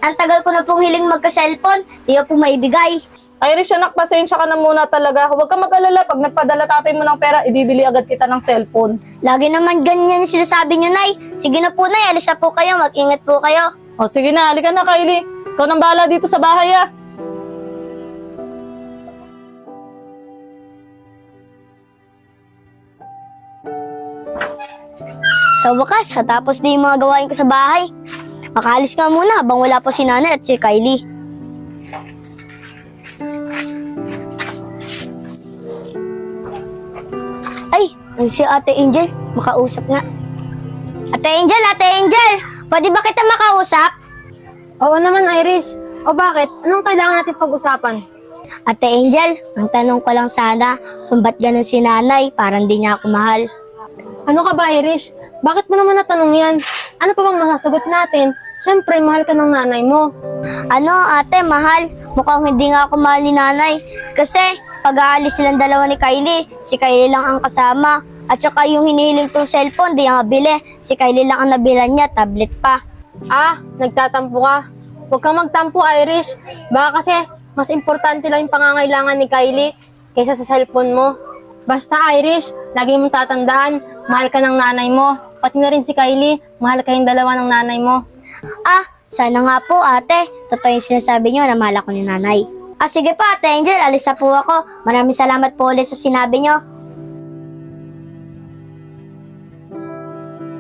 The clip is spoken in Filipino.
Ang tagal ko na pong hiling magka-cellphone, di ko po maibigay. Irish anak, pasensya ka na muna talaga. Huwag ka mag-alala. Pag nagpadala tatay mo ng pera, ibibili agad kita ng cellphone. Lagi naman ganyan yung sinasabi nyo, Nay. Sige na po, Nay. Alis na po kayo. Mag-ingat po kayo. O sige na, halika na Kylie. Ikaw nang bahala dito sa bahay ah. Sa wakas, natapos na yung mga gawain ko sa bahay. Makaalis ka muna habang wala pa si Nanay at si Kylie. Ay, si Ate Angel. Makausap nga. Ate Angel, Ate Angel! Pwede ba kita makausap? Oo naman, Irish. O bakit? Anong kailangan natin pag-usapan? Ate Angel, ang tanong ko lang sana kung ba't ganun si Nanay, parang di niya ako mahal. Ano ka ba, Irish? Bakit mo naman natanong yan? Ano pa bang masasagot natin? Siyempre, mahal ka ng nanay mo. Ano, ate, mahal? Mukhang hindi nga ako mahal ni Nanay. Kasi, pag-aalis silang dalawa ni Kylie, si Kylie lang ang kasama. At saka yung hinihiling kong cellphone, di niya mabili. Si Kylie lang ang nabilan niya, tablet pa. Ah, nagtatampo ka. Huwag kang magtampo, Irish. Baka kasi, mas importante lang yung pangangailangan ni Kylie kaysa sa cellphone mo. Basta, Irish, lagi mong tatandaan, mahal ka ng nanay mo. Pati na rin si Kylie, mahal kayong dalawa ng nanay mo. Ah, sana nga po, ate. Totoo yung sinasabi niyo na mahal ako ni Nanay. Ah, sige pa, Ate Angel, alis na po ako. Maraming salamat po ulit sa sinabi niyo.